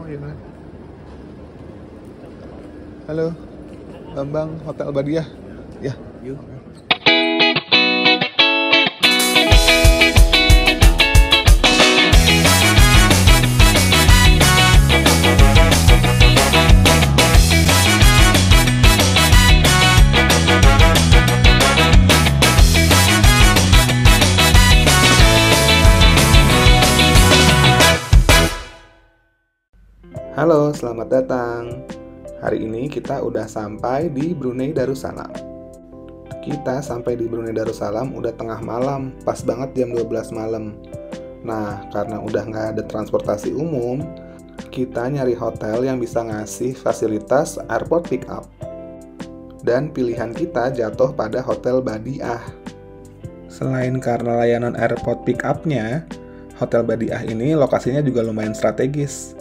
iya. Halo, Bambang Hotel Badiah. Ya, yuk. Halo, selamat datang. Hari ini kita udah sampai di Brunei Darussalam. Kita sampai di Brunei Darussalam udah tengah malam, pas banget jam 12 malam. Nah, karena udah nggak ada transportasi umum, kita nyari hotel yang bisa ngasih fasilitas airport pick up. Dan pilihan kita jatuh pada Hotel Badiah. Selain karena layanan airport pick up-nya, Hotel Badiah ini lokasinya juga lumayan strategis.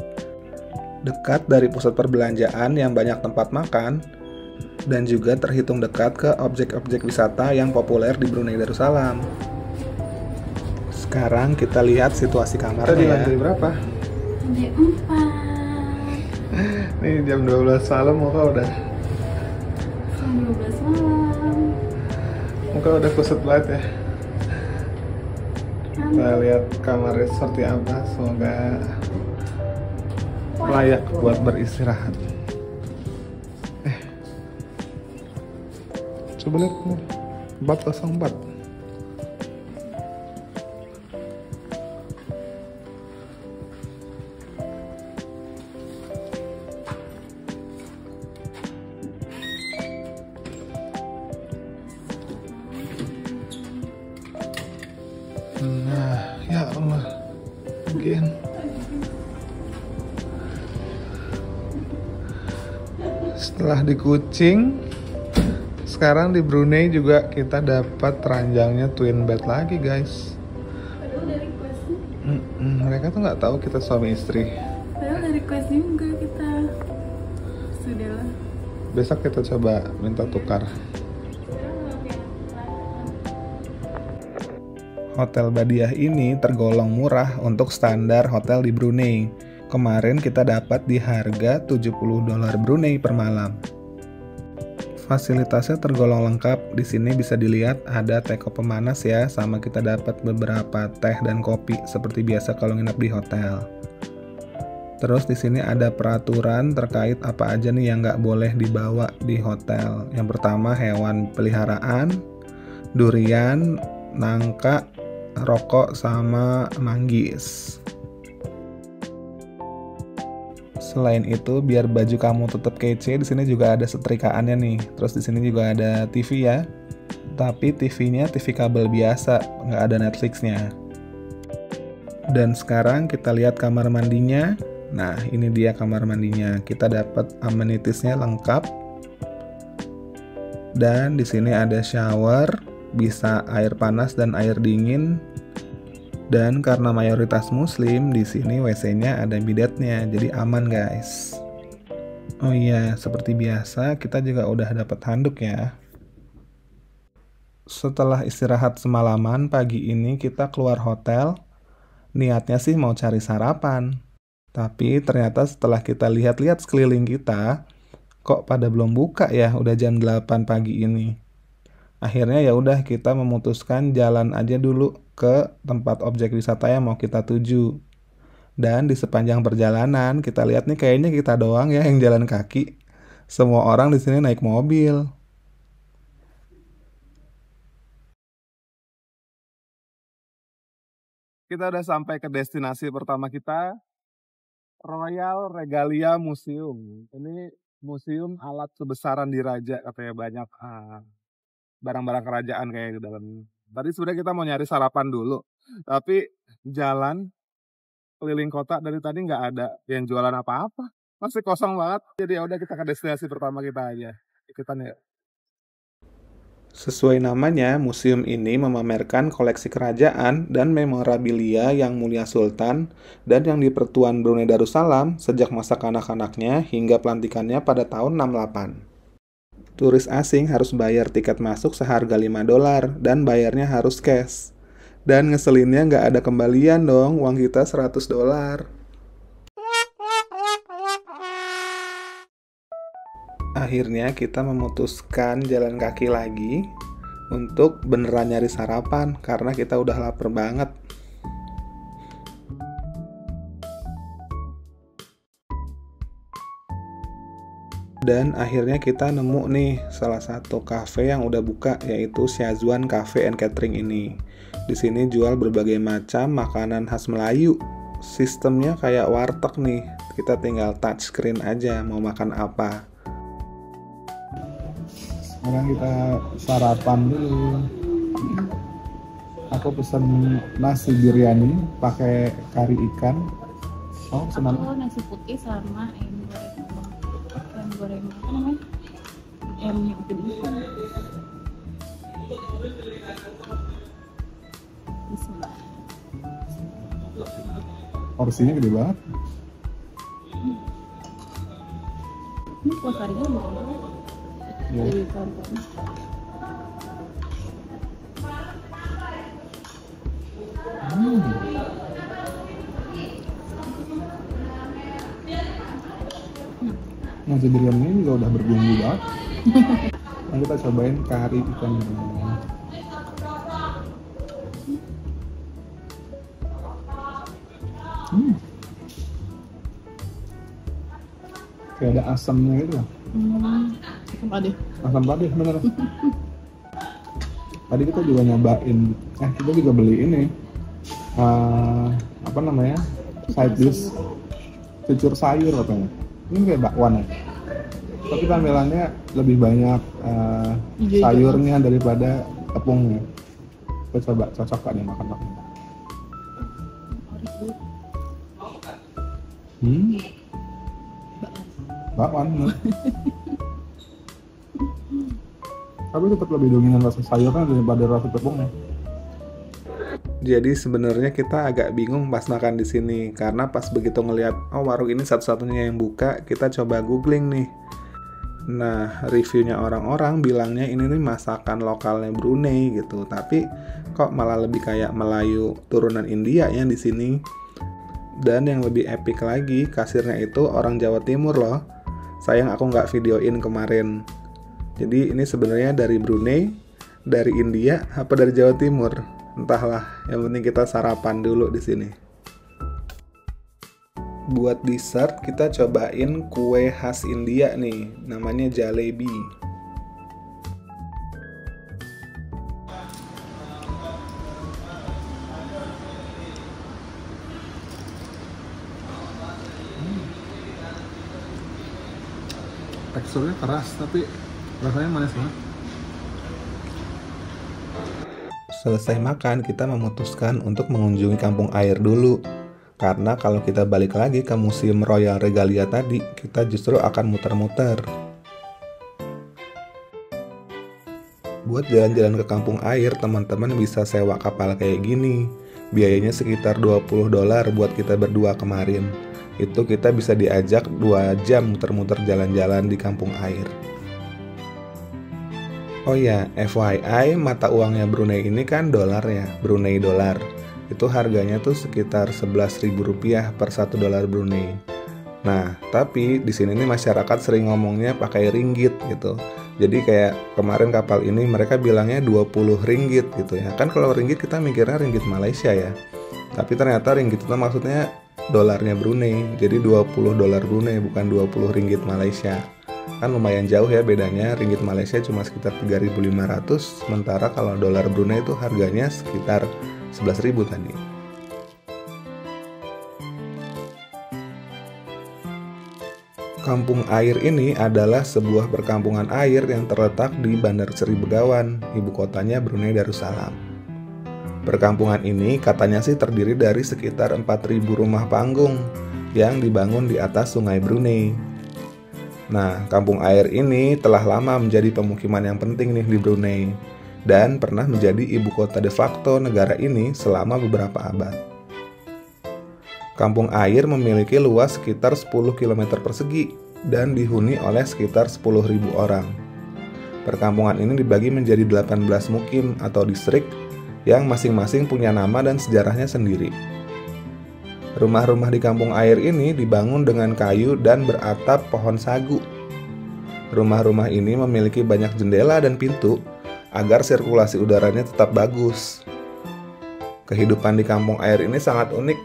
Dekat dari pusat perbelanjaan yang banyak tempat makan, dan juga terhitung dekat ke objek-objek wisata yang populer di Brunei Darussalam. Sekarang kita lihat situasi kamarnya. Tadi lantai berapa? Lantai 4. Nih jam 12 malam muka udah. Jam 12 malam. Muka udah kusut banget ya. Kita lihat kamarnya seperti apa. Semoga layak buat beristirahat. Coba lihat 404. Nah, ya Allah, again. Setelah di Kucing, sekarang di Brunei juga kita dapat ranjangnya twin bed lagi, guys. Padahal udah request. Mereka tuh nggak tahu kita suami istri. Padahal udah request juga kita. Sudahlah. Besok kita coba minta tukar. Hotel Badiah ini tergolong murah untuk standar hotel di Brunei. Kemarin kita dapat di harga $70 Brunei per malam. Fasilitasnya tergolong lengkap. Di sini bisa dilihat ada teko pemanas ya, sama kita dapat beberapa teh dan kopi seperti biasa kalau nginep di hotel. Terus di sini ada peraturan terkait apa aja nih yang nggak boleh dibawa di hotel. Yang pertama hewan peliharaan, durian, nangka, rokok, sama manggis. Selain itu, biar baju kamu tetap kece, di sini juga ada setrikaannya nih. Terus di sini juga ada TV ya. Tapi TV-nya TV kabel biasa, nggak ada Netflix-nya. Dan sekarang kita lihat kamar mandinya. Nah, ini dia kamar mandinya. Kita dapat amenities-nya lengkap. Dan di sini ada shower, bisa air panas dan air dingin. Dan karena mayoritas muslim, di sini WC-nya ada bidetnya, jadi aman guys. Oh iya, seperti biasa kita juga udah dapat handuk ya. Setelah istirahat semalaman, pagi ini kita keluar hotel. Niatnya sih mau cari sarapan. Tapi ternyata setelah kita lihat-lihat sekeliling kita, kok pada belum buka ya, udah jam 8 pagi ini. Akhirnya ya udah kita memutuskan jalan aja dulu ke tempat objek wisata yang mau kita tuju. Dan di sepanjang perjalanan kita lihat nih kayaknya kita doang ya yang jalan kaki. Semua orang di sini naik mobil. Kita udah sampai ke destinasi pertama kita, Royal Regalia Museum. Ini museum alat kebesaran diraja, katanya banyak barang-barang kerajaan kayak di dalamnya. Tadi sebenarnya kita mau nyari sarapan dulu, tapi jalan keliling kota dari tadi nggak ada yang jualan apa-apa, masih kosong banget. Jadi ya udah kita ke destinasi pertama kita aja, ikutan ya. Sesuai namanya, museum ini memamerkan koleksi kerajaan dan memorabilia yang mulia Sultan dan yang di Pertuan Brunei Darussalam sejak masa kanak-kanaknya hingga pelantikannya pada tahun 68. Turis asing harus bayar tiket masuk seharga $5 dan bayarnya harus cash. Dan ngeselinnya nggak ada kembalian dong, uang kita $100. Akhirnya kita memutuskan jalan kaki lagi untuk beneran nyari sarapan karena kita udah lapar banget. Dan akhirnya kita nemu nih salah satu cafe yang udah buka, yaitu Syazwan Cafe and Catering ini. Di sini jual berbagai macam makanan khas Melayu. Sistemnya kayak warteg nih. Kita tinggal touch screen aja mau makan apa. Sekarang kita sarapan dulu. Aku pesen nasi biryani pakai kari ikan. Oh, Aku nasi putih sama ayam goreng apa namanya? Ayamnya gede. Bismillah. Porsinya gede banget. Ini kuah karinya bukan? Dari kawan-kawan. Nasi biryani ini juga udah berbumbu banget. Nah, kita cobain kari ikan dulu. Kayak ada asamnya gitu. Asam padeh. Asam padeh bener. Tadi kita juga nyobain. Kita juga beli ini. Apa namanya? Side dish. Cucur sayur katanya. Ini kayak bakwan ya. Tapi tampilannya lebih banyak sayurnya daripada tepungnya. Kita coba cocok gak nih makan. Bakwan. Tapi tetap lebih dominan rasa sayurnya daripada rasa tepungnya. Jadi sebenarnya kita agak bingung pas makan di sini karena pas begitu ngelihat warung ini satu-satunya yang buka, kita coba googling nih. Nah, reviewnya orang-orang bilangnya ini nih masakan lokalnya Brunei gitu, tapi kok malah lebih kayak Melayu turunan India ya di sini. Dan yang lebih epic lagi, kasirnya itu orang Jawa Timur loh. Sayang aku nggak videoin kemarin. Jadi ini sebenarnya dari Brunei, dari India, apa dari Jawa Timur? Entahlah, yang penting kita sarapan dulu di sini. Buat dessert kita cobain kue khas India nih, namanya jalebi. Teksturnya keras tapi rasanya manis banget. Selesai makan, kita memutuskan untuk mengunjungi kampung air dulu. Karena kalau kita balik lagi ke Museum Royal Regalia tadi, kita justru akan muter-muter. Buat jalan-jalan ke kampung air, teman-teman bisa sewa kapal kayak gini. Biayanya sekitar $20 buat kita berdua kemarin. Itu kita bisa diajak 2 jam muter-muter jalan-jalan di kampung air. Oh ya, FYI, mata uangnya Brunei ini kan dolar ya, Brunei dolar. Itu harganya tuh sekitar Rp11.000 per $1 Brunei. Nah, tapi di sini nih masyarakat sering ngomongnya pakai ringgit gitu. Jadi kayak kemarin kapal ini mereka bilangnya 20 ringgit gitu ya. Kan kalau ringgit kita mikirnya ringgit Malaysia ya. Tapi ternyata ringgit itu maksudnya dolarnya Brunei. Jadi $20 Brunei bukan 20 ringgit Malaysia. Kan lumayan jauh ya bedanya, ringgit Malaysia cuma sekitar 3.500, sementara kalau dolar Brunei itu harganya sekitar 11.000 tadi. Kampung air ini adalah sebuah perkampungan air yang terletak di Bandar Seri Begawan, ibu kotanya Brunei Darussalam. Perkampungan ini katanya sih terdiri dari sekitar 4.000 rumah panggung yang dibangun di atas sungai Brunei. Nah, kampung air ini telah lama menjadi pemukiman yang penting nih di Brunei dan pernah menjadi ibu kota de facto negara ini selama beberapa abad. Kampung air memiliki luas sekitar 10 km persegi dan dihuni oleh sekitar 10.000 orang. Perkampungan ini dibagi menjadi 18 mukim atau distrik yang masing-masing punya nama dan sejarahnya sendiri. Rumah-rumah di kampung air ini dibangun dengan kayu dan beratap pohon sagu. Rumah-rumah ini memiliki banyak jendela dan pintu agar sirkulasi udaranya tetap bagus. Kehidupan di kampung air ini sangat unik.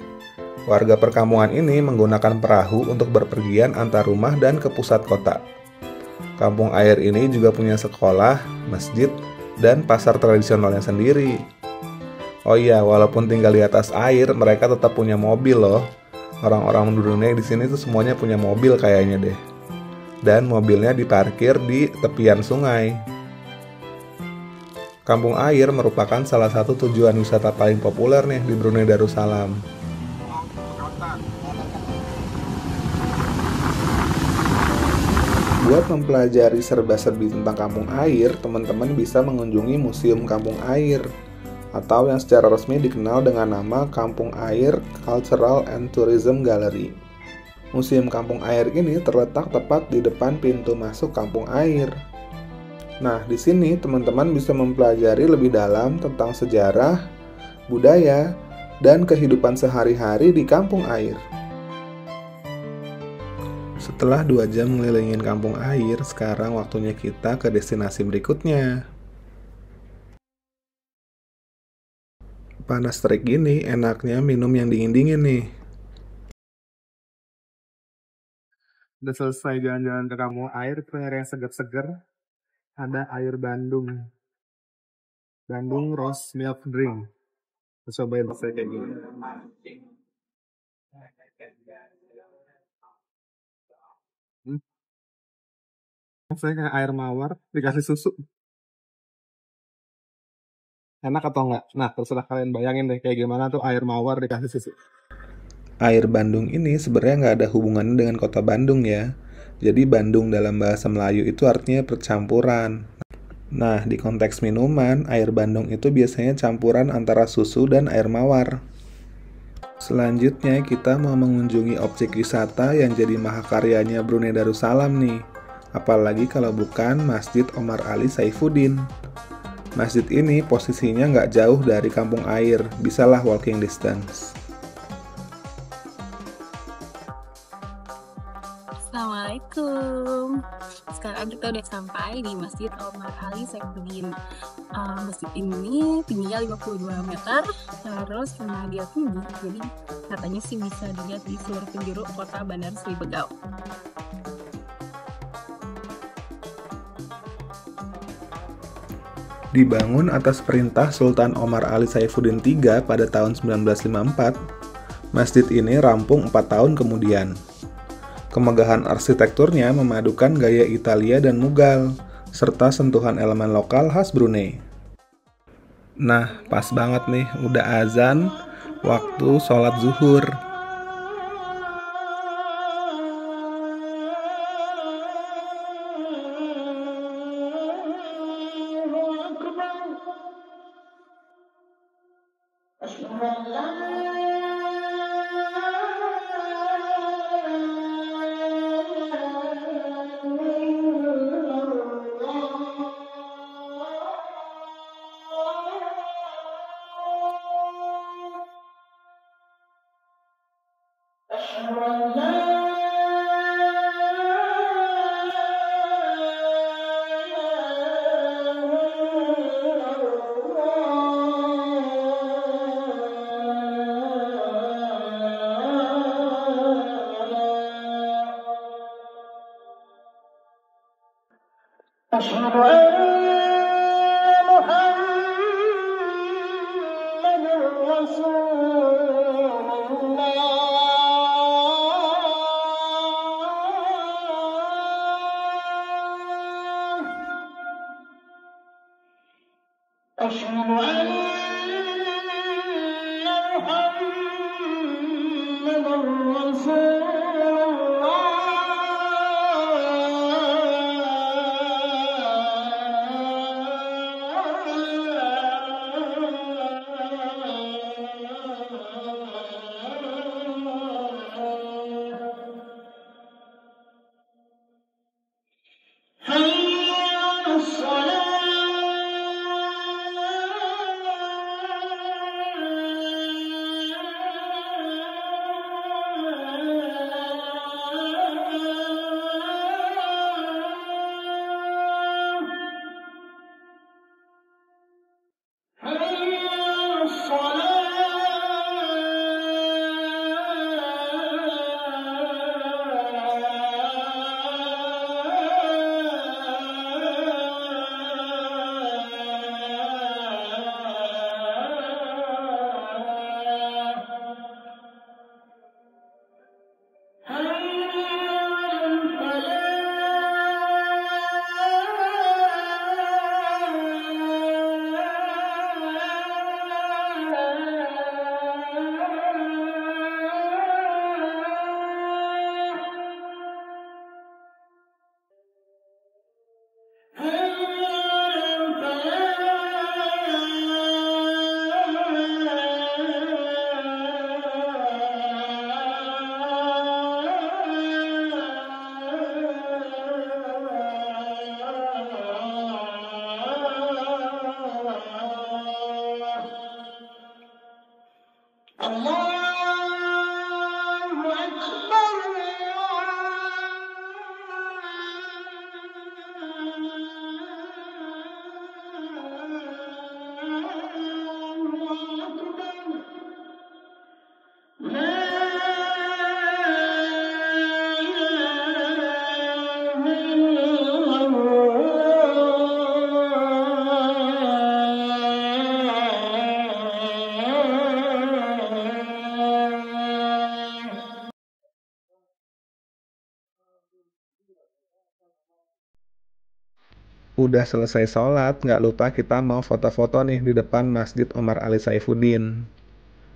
Warga perkampungan ini menggunakan perahu untuk berpergian antar rumah dan ke pusat kota. Kampung air ini juga punya sekolah, masjid, dan pasar tradisionalnya sendiri. Oh iya, walaupun tinggal di atas air, mereka tetap punya mobil loh. Orang-orang Brunei di sini tuh semuanya punya mobil kayaknya deh. Dan mobilnya diparkir di tepian sungai. Kampung air merupakan salah satu tujuan wisata paling populer nih di Brunei Darussalam. Buat mempelajari serba-serbi tentang kampung air, teman-teman bisa mengunjungi Museum Kampung Air atau yang secara resmi dikenal dengan nama Kampung Air Cultural and Tourism Gallery. Museum Kampung Air ini terletak tepat di depan pintu masuk kampung air. Nah, di sini teman-teman bisa mempelajari lebih dalam tentang sejarah, budaya, dan kehidupan sehari-hari di kampung air. Setelah 2 jam ngelilingin kampung air, sekarang waktunya kita ke destinasi berikutnya. Panas terik gini, enaknya minum yang dingin-dingin nih. Udah selesai jalan-jalan ke kampung air, kita nyari yang seger-seger. Ada air Bandung. Bandung Rose Milk Drink. Kita cobain rasanya kayak gini. Rasanya kayak air mawar dikasih susu. Enak atau enggak? Nah, terserah kalian bayangin deh kayak gimana tuh air mawar dikasih susu. Air Bandung ini sebenarnya nggak ada hubungannya dengan kota Bandung ya. Jadi Bandung dalam bahasa Melayu itu artinya percampuran. Nah, di konteks minuman, air Bandung itu biasanya campuran antara susu dan air mawar. Selanjutnya kita mau mengunjungi objek wisata yang jadi mahakaryanya Brunei Darussalam nih. Apalagi kalau bukan Masjid Omar Ali Saifuddin. Masjid ini posisinya nggak jauh dari kampung air, bisalah walking distance. Assalamualaikum. Sekarang kita udah sampai di Masjid Omar Ali Saifuddin. Masjid ini tingginya 52 meter, terus karena dia tinggi, jadi katanya sih bisa dilihat di seluruh penjuru kota Bandar Sri Begawan. Dibangun atas perintah Sultan Omar Ali Saifuddin III pada tahun 1954, masjid ini rampung 4 tahun kemudian. Kemegahan arsitekturnya memadukan gaya Italia dan Mughal, serta sentuhan elemen lokal khas Brunei. Nah, pas banget nih, udah azan, waktu sholat zuhur. أشهد أن محمد رسول الله أشهد أن محمد رسول حي على الصلاة Udah selesai sholat, nggak lupa kita mau foto-foto nih di depan Masjid Omar Ali Saifuddin.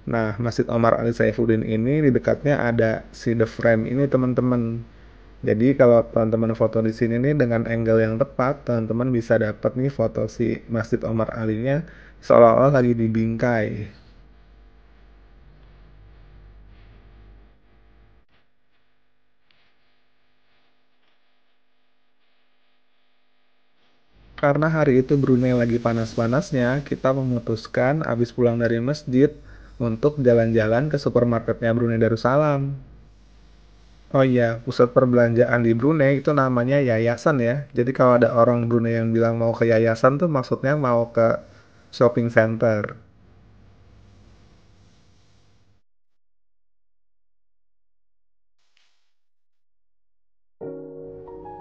Nah, Masjid Omar Ali Saifuddin ini di dekatnya ada si The Frame ini teman-teman. Jadi kalau teman-teman foto di sini nih dengan angle yang tepat, teman-teman bisa dapat nih foto si Masjid Omar Ali-nya seolah-olah lagi di bingkai. Karena hari itu Brunei lagi panas-panasnya, kita memutuskan abis pulang dari masjid untuk jalan-jalan ke supermarketnya Brunei Darussalam. Oh iya, pusat perbelanjaan di Brunei itu namanya yayasan ya. Jadi kalau ada orang Brunei yang bilang mau ke yayasan tuh maksudnya mau ke shopping center.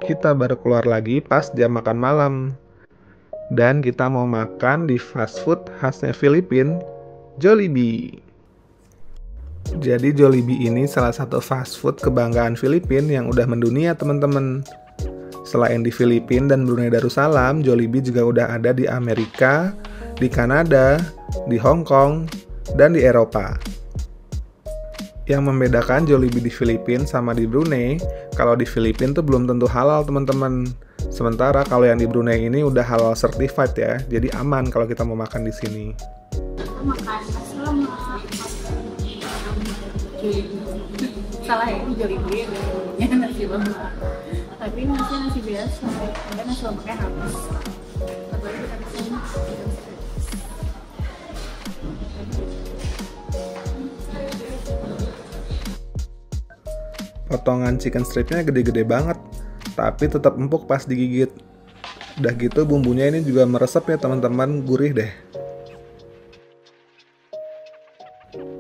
Kita baru keluar lagi pas jam makan malam. Dan kita mau makan di fast food khasnya Filipina, Jollibee. Jadi Jollibee ini salah satu fast food kebanggaan Filipina yang udah mendunia teman-teman. Selain di Filipina dan Brunei Darussalam, Jollibee juga udah ada di Amerika, di Kanada, di Hong Kong, dan di Eropa. Yang membedakan Jollibee di Filipina sama di Brunei, kalau di Filipina tuh belum tentu halal teman-teman. Sementara kalau yang di Brunei ini udah halal certified ya, jadi aman kalau kita mau makan di sini. Makan nasi lemak, salah ya, ini Jollibee ya, nasi lemak. Tapi nasi biasa, ada nasi lemaknya habis. Apalagi kita kesini. Potongan chicken stripnya gede-gede banget, tapi tetap empuk pas digigit. Udah gitu bumbunya ini juga meresap ya teman-teman, gurih deh.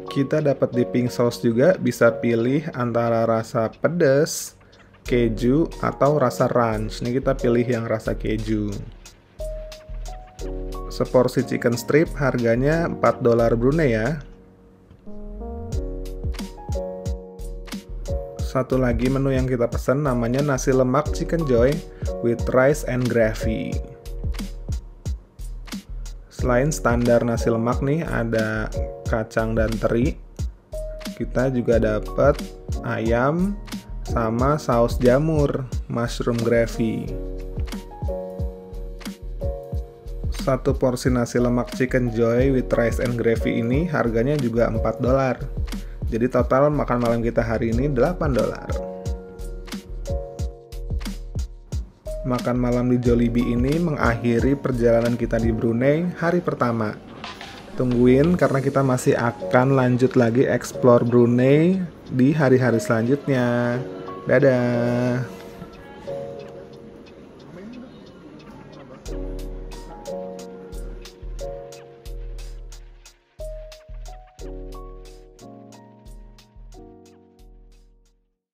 Kita dapat dipping sauce juga, bisa pilih antara rasa pedas, keju, atau rasa ranch. Ini kita pilih yang rasa keju. Seporsi chicken strip harganya $4 Brunei ya. Satu lagi menu yang kita pesan namanya nasi lemak chicken joy with rice and gravy. Selain standar nasi lemak nih, ada kacang dan teri. Kita juga dapat ayam sama saus jamur, mushroom gravy. Satu porsi nasi lemak chicken joy with rice and gravy ini harganya juga $4. Jadi total makan malam kita hari ini $8. Makan malam di Jollibee ini mengakhiri perjalanan kita di Brunei hari pertama. Tungguin karena kita masih akan lanjut lagi explore Brunei di hari-hari selanjutnya. Dadah!